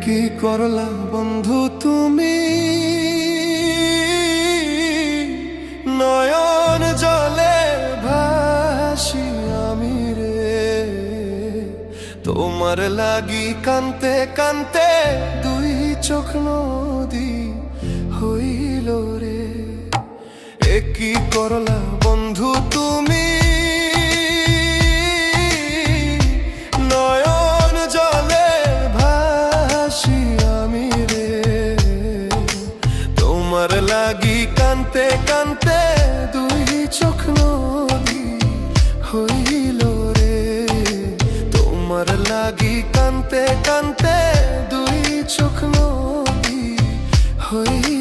কি করলা বন্ধু তুমি, নয়ন জলে ভাসি আমি রে। তোমার লাগি কান্তে কান্তে দুই চোখ নদী হইল রে। কি করলা বন্ধু তুমি, নয়ন জলে ভাসি আমি রে। তোমার লাগি কান্তে কান্তে দুই চোখ নদী হইল রে। তোমার লাগি কান্তে কান্তে দুই চোখ নদী হইল।